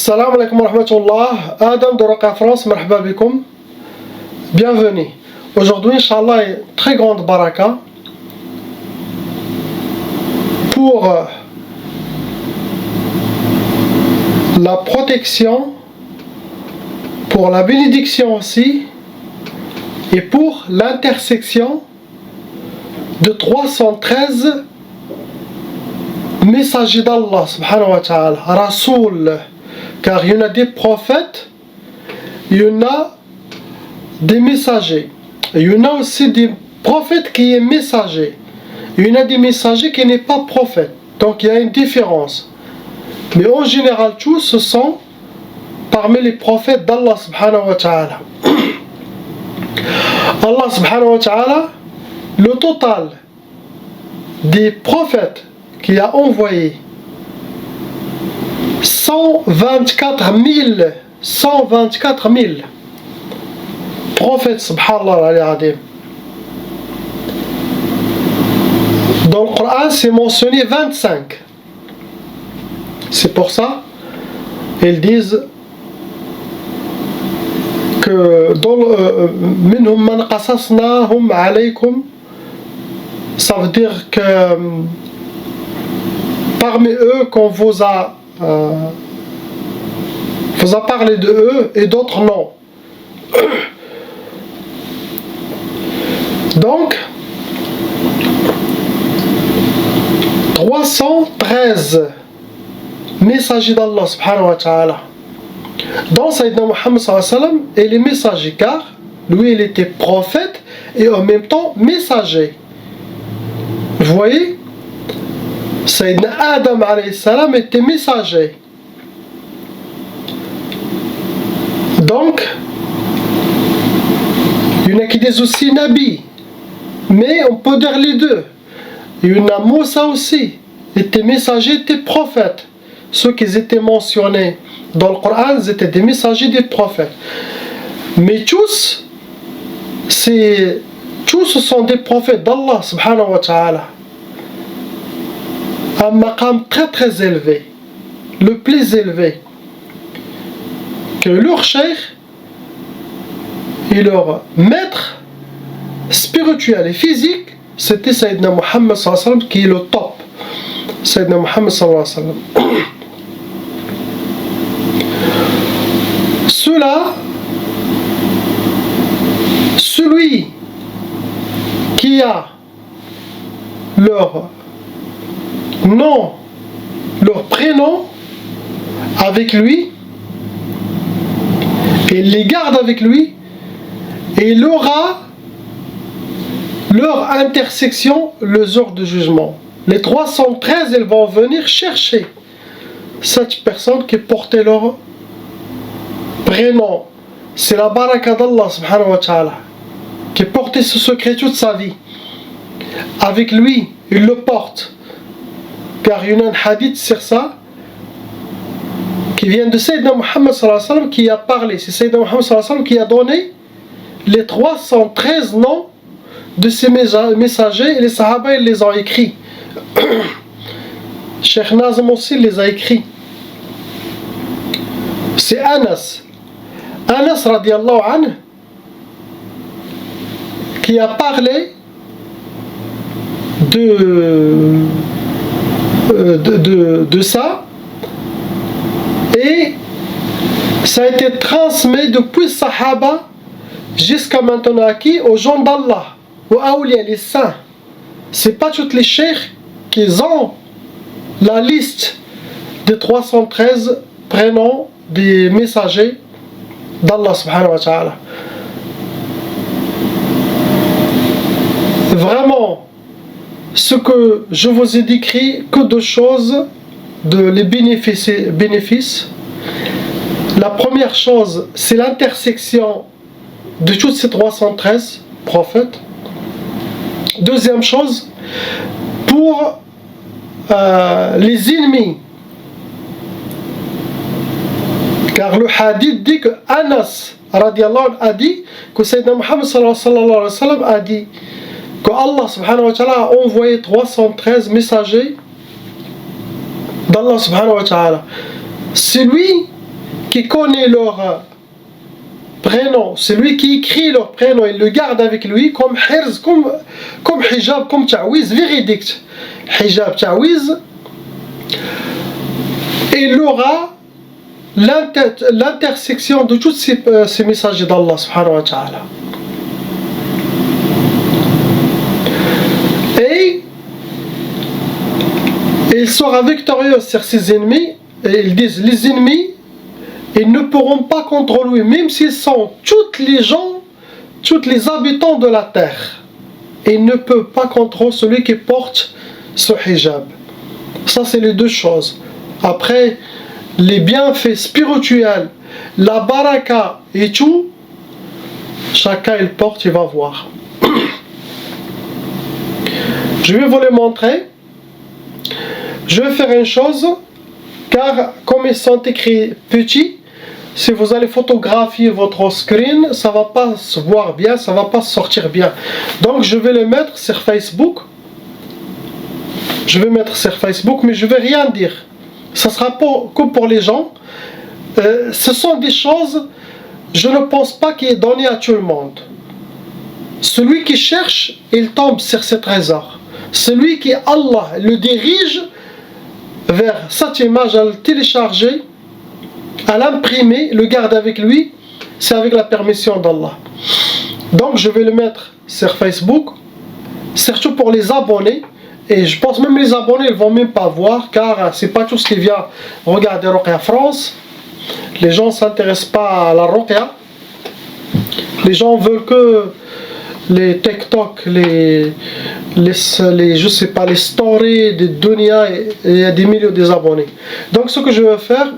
Salam alaikum wa rahmatullah. Adam de Raqqa France, marhaba bikoum. Bienvenue. Aujourd'hui, Inch'Allah, une très grande baraka pour la protection, pour la bénédiction aussi, et pour l'intersection de 313 messagers d'Allah subhanahu wa ta'ala, Rasoul, car il y en a des prophètes, il y en a des messagers, il y en a aussi des prophètes qui sont messagers, il y en a des messagers qui n'est pas prophètes, donc il y a une différence. Mais en général, tous ce sont parmi les prophètes d'Allah subhanahu wa ta'ala. Allah subhanahu wa ta'ala, le total des prophètes qu'il a envoyé 124 000 prophètes, subhanallah al-adim. Dans le Coran, c'est mentionné 25. C'est pour ça ils disent que minhum man qasasnahum alaykum, ça veut dire que parmi eux qu'on vous a parlé de eux et d'autres non. Donc 313 messagers d'Allah subhanahu wa ta'ala. Dans Sayyidina Muhammad sallallahu alayhi wa sallam, il est messager car lui il était prophète et en même temps messager. Vous voyez, Sayyidina Adam alayhi salam était messager. Donc, il y en a qui disent aussi Nabi, mais on peut dire les deux. Il y en a Moussa aussi, était messager, était prophète. Ceux qui étaient mentionnés dans le Coran, ils étaient des messagers, des prophètes. Mais tous, ce sont des prophètes d'Allah subhanahu wa ta'ala. Un maqam très très élevé, le plus élevé, que leur cheikh et leur maître spirituel et physique, c'était Sayyidina Muhammad sallallahu alayhi wa sallam qui est le top. Sayyidina Muhammad sallallahu alayhi wa sallam. Celui qui a leur nom, leur prénom avec lui, et les garde avec lui, et il aura leur intersection le jour du jugement. Les 313, ils vont venir chercher cette personne qui portait leur prénom. C'est la baraka d'Allah subhanahu wa ta'ala qui portait ce secret toute sa vie. Avec lui, il le porte. Car il y a un hadith sur ça qui vient de Sayyidina Muhammad sallallahu alayhi wa sallam qui a parlé. C'est Sayyidina Muhammad sallallahu alayhi wa sallam qui a donné les 313 noms de ces messagers et les sahaba ils les ont écrits. Cheikh Nazm aussi les a écrits. C'est Anas radiallahu anhu qui a parlé de ça, et ça a été transmis depuis Sahaba jusqu'à maintenant à qui? Aux gens d'Allah, aux awliya, les saints. C'est pas toutes les cheikhs qui ont la liste des 313 prénoms des messagers d'Allah subhanahu wa ta'ala. Vraiment, ce que je vous ai décrit, que de choses, les bénéfices. La première chose, c'est l'intersection de toutes ces 313 prophètes. Deuxième chose, pour les ennemis. Car le hadith dit que Anas radiallahu anhu a dit que Sayyidina Muhammad sallallahu alayhi wa sallam a dit que Allah subhanahu wa ta'ala a envoyé 313 messagers d'Allah subhanahu wa ta'ala. C'est lui qui connaît leur prénom, celui qui écrit leur prénom, il le garde avec lui comme hirz, comme hijab, comme ta'wiz, véridique. Hijab, ta'wiz, il aura l'intersection de tous ces messages d'Allah subhanahu wa ta'ala. Et il sera victorieux sur ses ennemis. Et ils disent, les ennemis, ils ne pourront pas contre lui, même s'ils sont toutes les gens, tous les habitants de la terre. Ils ne peuvent pas contre celui qui porte ce hijab. Ça, c'est les deux choses. Après, les bienfaits spirituels, la baraka et tout, chacun il porte, il va voir. Je vais vous les montrer. Je vais faire une chose, car comme ils sont écrits petits, si vous allez photographier votre screen, ça ne va pas se voir bien, ça ne va pas sortir bien. Donc je vais les mettre sur Facebook. Je vais mettre sur Facebook, mais je ne vais rien dire. Ça sera que pour les gens. Ce sont des choses, je ne pense pas qu'il est donné à tout le monde. Celui qui cherche, il tombe sur ce trésor. Celui qui, Allah, le dirige vers cette image, à le télécharger, à l'imprimer, le garde avec lui, c'est avec la permission d'Allah. Donc je vais le mettre sur Facebook, surtout pour les abonnés. Et je pense même les abonnés ne vont même pas voir, car c'est pas tout ce qui vient regarder Ruqya France. Les gens ne s'intéressent pas à la Ruqya. Les gens veulent que les TikTok, je sais pas, les stories des dunya, et il y a des milliers des abonnés. Donc ce que je vais faire,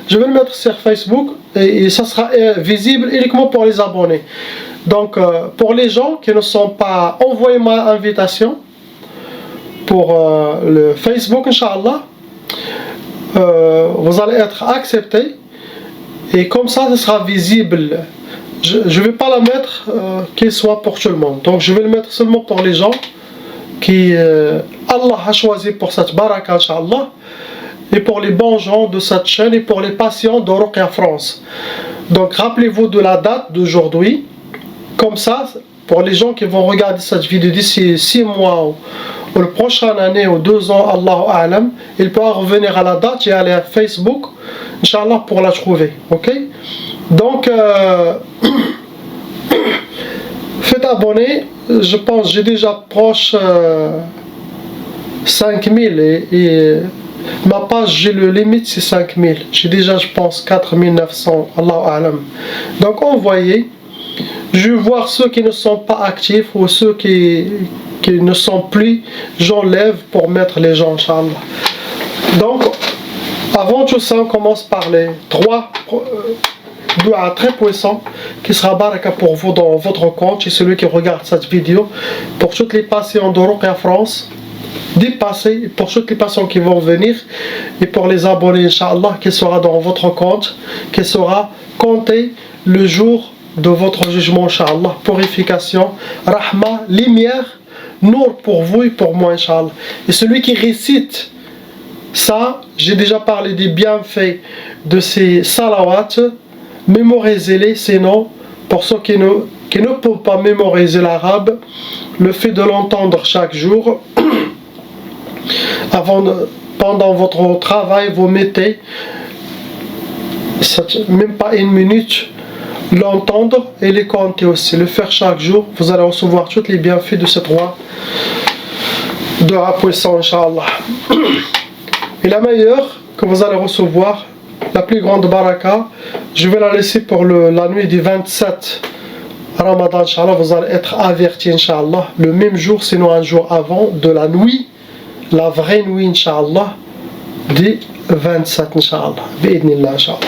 je vais le mettre sur Facebook et ça sera visible uniquement pour les abonnés. Donc pour les gens qui ne sont pas, envoyez-moi invitation pour le Facebook, Inch'Allah. Vous allez être accepté et comme ça, ce sera visible. Je ne vais pas la mettre qu'il soit pour tout le monde. Donc je vais le mettre seulement pour les gens qui Allah a choisi pour cette baraka, Inch'Allah, et pour les bons gens de cette chaîne et pour les patients de Ruqya France. Donc rappelez-vous de la date d'aujourd'hui. Comme ça, pour les gens qui vont regarder cette vidéo d'ici 6 mois ou la prochaine année ou 2 ans, Allahu A'lam, il pourra revenir à la date et aller à Facebook, Inch'Allah, pour la trouver. Ok? Donc, faites abonner. Je pense j'ai déjà proche 5000 et ma page, j'ai le limite, c'est 5000. J'ai déjà, je pense, 4900, Allahu A'lam. Donc, envoyez. Je vais voir ceux qui ne sont pas actifs ou ceux qui ne sont plus, j'enlève pour mettre les gens, Inch'Allah. Donc, avant tout ça, on commence par les 3 doigts très puissants qui sera baraka pour vous dans votre compte et celui qui regarde cette vidéo. Pour toutes les patients de Ruqya France, dépassés, pour toutes les patients qui vont venir et pour les abonnés, Inch'Allah, qui sera dans votre compte, qui sera compté le jour de votre jugement, Inch'Allah. Purification, rahma, lumière, nour pour vous et pour moi, Inch'Allah. Et celui qui récite ça, j'ai déjà parlé des bienfaits de ces salawats, mémorisez-les, sinon, pour ceux qui ne peuvent pas mémoriser l'arabe, le fait de l'entendre chaque jour, pendant votre travail, vous mettez, même pas 1 minute, l'entendre et les compter aussi, le faire chaque jour, vous allez recevoir tous les bienfaits de ces 3 doigts puissants, Inch'Allah. Et la meilleure que vous allez recevoir, la plus grande baraka, je vais la laisser pour la nuit du 27 Ramadan, Inch'Allah. Vous allez être avertis, Inch'Allah, le même jour, sinon un jour avant, de la nuit, la vraie nuit, Inch'Allah, du 27, Inch'Allah. Bi'idnillah, Inch'Allah.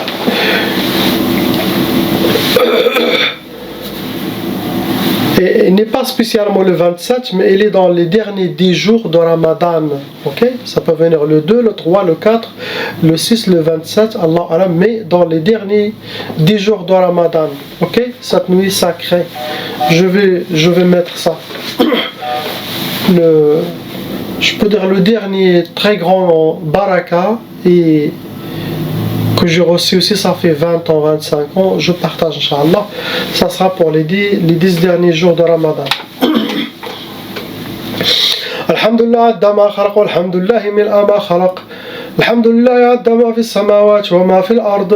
Et il n'est pas spécialement le 27, mais il est dans les derniers 10 jours de Ramadan. Ok? Ça peut venir le 2, le 3, le 4, le 6, le 27, Allah Allah, mais dans les derniers 10 jours de Ramadan. Ok? Cette nuit sacrée. Je vais mettre ça. Je peux dire le dernier très grand baraka et que j'ai reçu aussi, ça fait 20 ans, 25 ans, je partage, Inch'Allah. Ça sera pour les 10 derniers jours de Ramadan. Alhamdulillah, adda ma khalaq, alhamdulillah, mil'a ma khalaq. Alhamdulillah, adda ma fi samawat wa ma fi al-ard.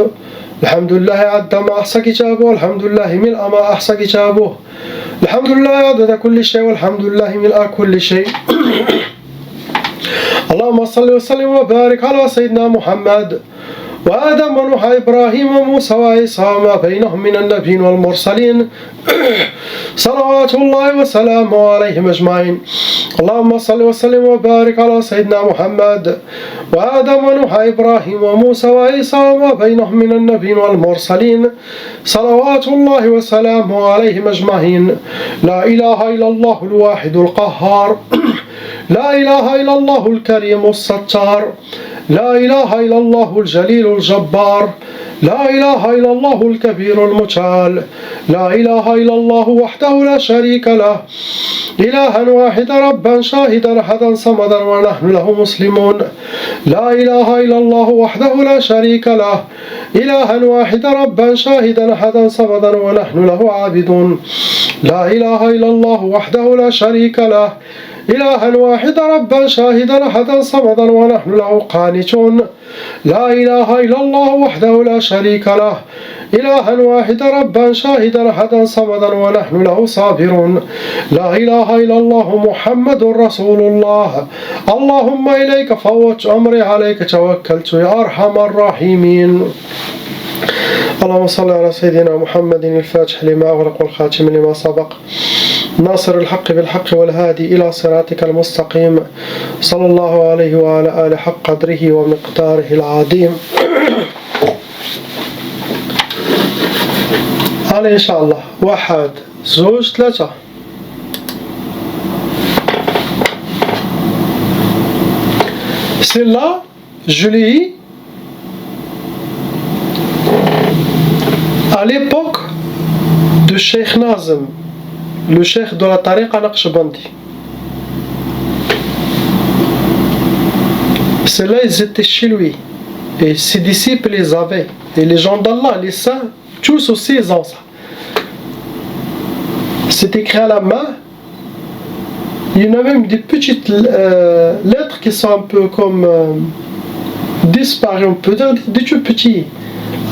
Alhamdulillah, adda ma ahsa kitabuh, alhamdulillah, mil'a ma ahsa kitabuh. Alhamdulillah, adda kulli shay, walhamdulillah, mil'a kulli shay. اللهم صل وسلم وبارك على سيدنا محمد وآدم ونوح إبراهيم وموسى وعيسى وما بينهم من النبيين والمرسلين صلوات الله وسلامه عليهم أجمعين. اللهم صل وسلم وبارك على سيدنا محمد وآدم ونوح إبراهيم وموسى وعيسى وما بينهم من النبيين والمرسلين صلوات الله وسلامه عليهم أجمعين. لا إله إلا الله الواحد القهار لا إله إلا الله الكريم الستار لا إله إلا الله الجليل الجبار لا إله إلا الله الكبير المتعال لا إله إلا الله وحده لا شريك له إلها واحدا ربا شاهدا أحدا صمدا ونحن له مسلمون لا إله إلا الله وحده لا شريك له إلها واحدا ربا شاهدا أحدا صمدا ونحن له عابدون لا إله إلا الله وحده لا شريك له إلها واحدا ربا شاهدا أحدا صمدا ونحن له قانتون لا إله إلا الله وحده لا شريك له إلها واحدا ربا شاهدا أحدا صمدا ونحن له صابرون لا إله إلا الله محمد رسول الله اللهم إليك فوت أمري عليك توكلت يا أرحم الراحمين. اللهم صل على سيدنا محمد الفاتح لما أغلق والخاتم لما سبق ناصر الحق بالحق والهادي إلى صراطك المستقيم صلى الله عليه وعلى آله حق قدره ومقداره العظيم. Allez, Inch'Allah. واحد زوج ثلاثة. Celle-là, je l'ai eu à l'époque de Cheikh Nazim, le cheikh de la tariqa Naqshbandi. Ceux-là, ils étaient chez lui. Et ses disciples les avaient. Et les gens d'Allah, les saints, tous aussi, ils ont ça. C'est écrit à la main. Il y en a même des petites lettres qui sont un peu comme disparues, on peut dire, des tout petits,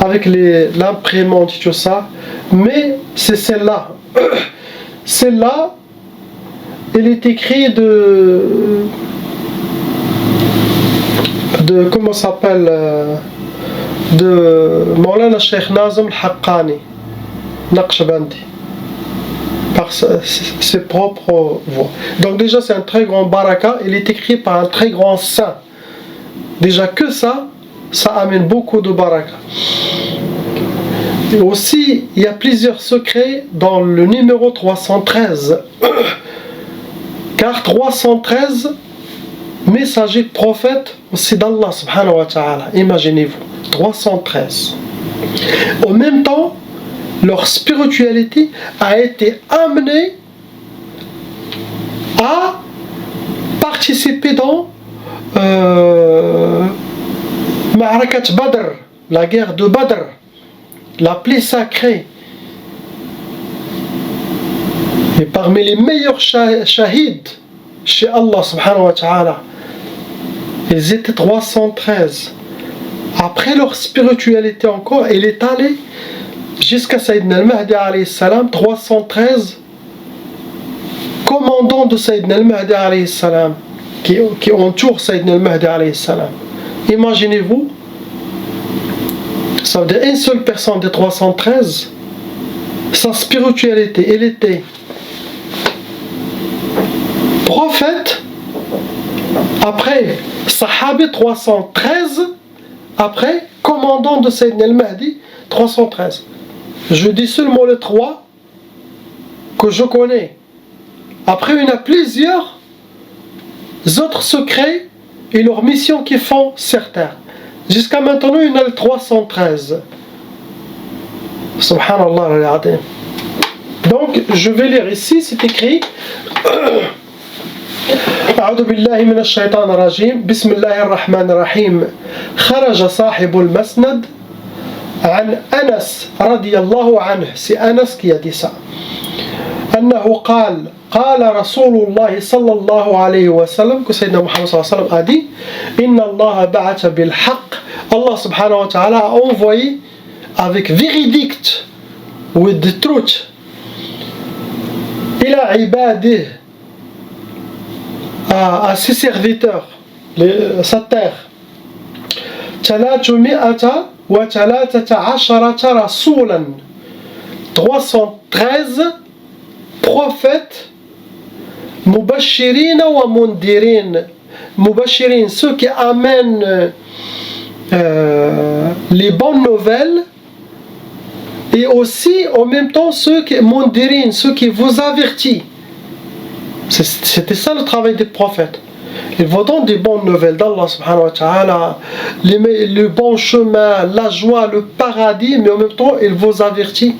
avec l'imprimante et tout ça. Mais c'est celle-là. Celle-là, elle est écrite de comment ça s'appelle, de Maulana Cheikh Nazim al-Haqqani Naqshbandi, par ses propres voix. Donc déjà c'est un très grand baraka, il est écrit par un très grand saint. Déjà que ça amène beaucoup de baraka. Et aussi il y a plusieurs secrets dans le numéro 313 car 313 messagers prophètes aussi d'Allah subhanahu wa ta'ala, imaginez-vous, 313. En même temps, leur spiritualité a été amenée à participer dans Ma'arakat Badr, la guerre de Badr, la plaie sacrée. Et parmi les meilleurs shahids chez Allah subhanahu wa ta'ala, ils étaient 313. Après leur spiritualité encore, il est allé jusqu'à Sayyidina al-Mahdi alayhi salam, 313 commandants de Sayyidina al-Mahdi alayhi salam qui entourent Sayyidina al-Mahdi alayhi salam. Imaginez-vous, ça veut dire une seule personne des 313, sa spiritualité, elle était prophète, après Sahabi 313, après commandant de Sayyidina al-Mahdi 313. Je dis seulement les trois que je connais. Après il y en a plusieurs autres secrets et leurs missions qui font certains. Jusqu'à maintenant il y en a le 313. Subhanallah al-Azim. Donc je vais lire ici, c'est écrit أعوذ بالله من الشيطان الرجيم بسم الله الرحمن الرحيم خرج صاحب المسند عن أنس رضي الله عنه, c'est Anas qui a dit ça, أنه قال رسول الله صلى الله عليه وسلم, que Sayyidina Muhammad صلى الله عليه وسلم a dit, إن الله بعث بالحق, Allah subhanahu wa ta'ala a envoyé avec véridict, with the truth, إلى عباده, à ses serviteurs, sa terre, 313 رسولا, 313 prophètes, مبشرين ومنذرين, مبشرين, ceux qui amènent les bonnes nouvelles, et aussi en même temps ceux qui mundirin, ceux qui vous avertissent. C'était ça le travail des prophètes. Ils vous donnent des bonnes nouvelles d'Allah subhanahu wa ta'ala, le bon chemin, la joie, le paradis, mais en même temps ils vous avertissent.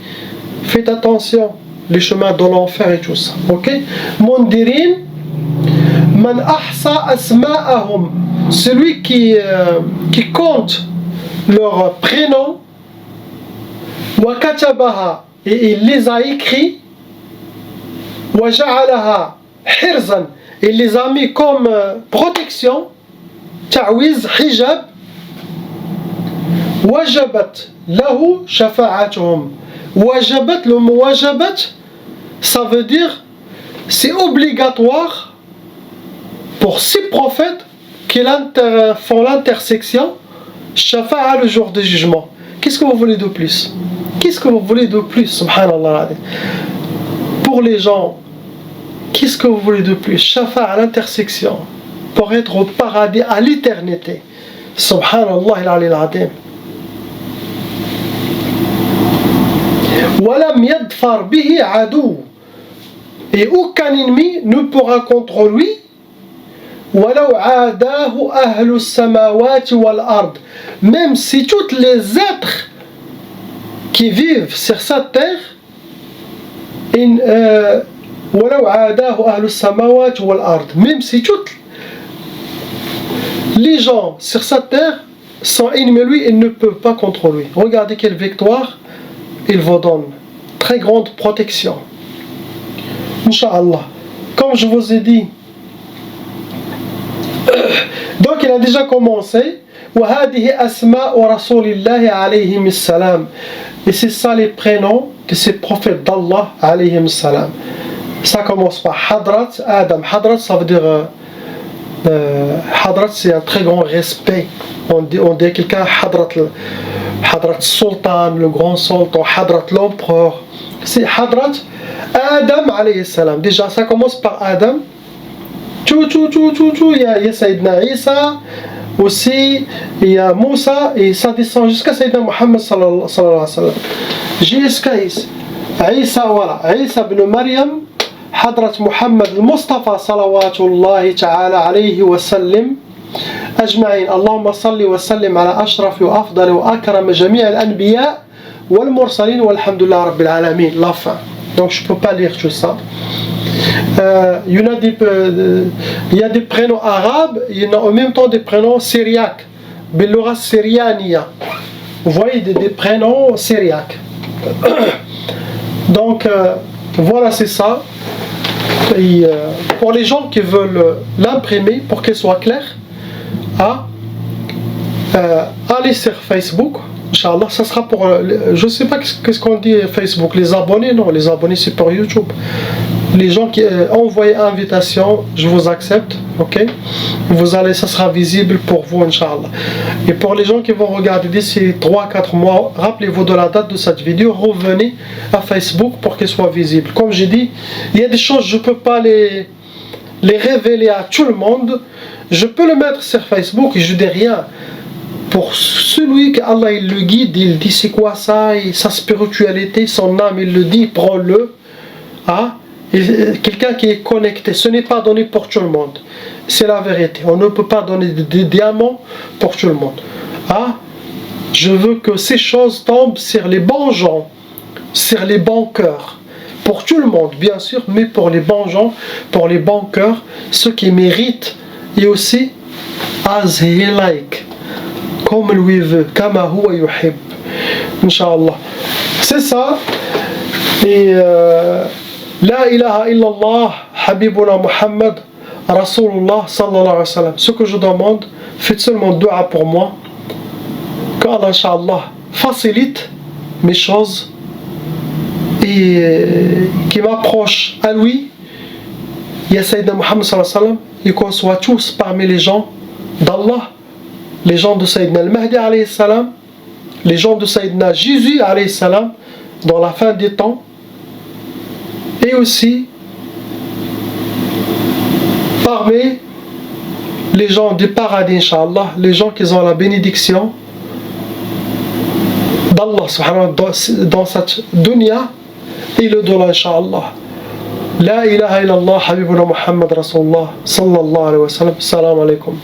Faites attention, les chemins de l'enfer et tout ça. Ok? Mundirin, man ahsa asma'ahum, celui qui compte leurs prénoms, wa katabaha, et il les a écrits, wa ja'alaha hirzan, il les a mis comme protection, ta'wiz, hijab, wajabat lahu shafa'atuhum. Wajabat, le mot wajabat, ça veut dire c'est obligatoire pour ces prophètes qui font l'intersection, shafa'a, le jour du jugement. Qu'est-ce que vous voulez de plus? Qu'est-ce que vous voulez de plus, subhanallah? Pour les gens, qu'est-ce que vous voulez de plus? Shafa'a à l'intersection, pour être au paradis à l'éternité. Subhanallah al-ali al-azim. Walam yadfar bihi adou, et aucun ennemi ne pourra contre lui. Walau adahu ahlu samawati wal ard, même si tous les êtres qui vivent sur cette terre, walau adahu ahlu samawati wal ard, même si tous les gens sur cette terre sont ennemis de lui, ils ne peuvent pas contre lui. Regardez quelle victoire il vous donne, très grande protection. Inch'Allah, comme je vous ai dit. Donc il a déjà commencé. وهذه أسماء رسول الله عليهم السلام. Et c'est ça les prénoms de ces prophètes d'Allah عليهم السلام. Ça commence par Hadrat Adam. Hadrat, ça veut dire Hadrat, c'est un très grand respect. On dit à quelqu'un Hadrat Sultan, le grand sultan, Hadrat l'empereur. C'est Hadrat Adam alayhi salam. Déjà ça commence par Adam. Il y a Sayyidina Isa aussi, il y a Moussa, et ça descend jusqu'à Sayyidina Muhammad sallallahu alayhi wa sallam. Jusqu'à Isa, voilà, Isa ibn Maryam, Hadrat Muhammad al-Mustafa salawatullahi ta'ala alayhi wa sallam. أجمعين اللهم صل وسلم على أشرف وأفضل وأكرم جميع الأنبياء والمرسلين والحمد لله رب العالمين. La fin. Donc je ne peux pas lire tout ça. Il y a des prénoms arabes, il y en a en même temps des prénoms syriaques, باللغة syriania. Vous voyez des prénoms syriaques. Donc voilà, c'est ça. Et, pour les gens qui veulent l'imprimer pour qu'elle soit claire, allez sur Facebook, Inch'Allah, ça sera pour, je ne sais pas qu'est-ce qu'on dit Facebook, les abonnés, non, les abonnés c'est pour YouTube. Les gens qui envoient invitation, je vous accepte, ok? Vous allez, ça sera visible pour vous, Inch'Allah. Et pour les gens qui vont regarder d'ici 3-4 mois, rappelez-vous de la date de cette vidéo, revenez à Facebook pour qu'elle soit visible. Comme j'ai dit, il y a des choses, je ne peux pas les révéler à tout le monde. Je peux le mettre sur Facebook et je ne dis rien. Pour celui que Allah il le guide, il dit c'est quoi ça, et sa spiritualité, son âme, il le dit, prends-le. Quelqu'un qui est connecté, ce n'est pas donné pour tout le monde. C'est la vérité. On ne peut pas donner des diamants pour tout le monde. Je veux que ces choses tombent sur les bons gens, sur les bons cœurs. Pour tout le monde, bien sûr, mais pour les bons gens, pour les bons cœurs, ceux qui méritent, et aussi, as he like. comme lui veut, kama huwa yuhib. Inch'Allah. C'est ça. Et La ilaha illallah, Habibuna Muhammad, Rasulullah sallallahu alayhi wa sallam. Ce que je demande, faites seulement dua pour moi. Qu'Allah, Inch'Allah, facilite mes choses et qui m'approche à lui. Il y a Sayyidina Muhammad sallallahu alayhi wa sallam, et qu'on soit tous parmi les gens d'Allah, les gens de Sayyidina al-Mahdi alayhi salam, les gens de Sayyidina Jésus alayhi salam, dans la fin des temps, et aussi parmi les gens du paradis, Inch'Allah, les gens qui ont la bénédiction d'Allah subhanahu wa ta'ala dans cette dunya et le dollar, Inch'Allah. La ilaha illallah, Habibuna Muhammad Rasulullah sallallahu alayhi wa sallam. Salam alaikum.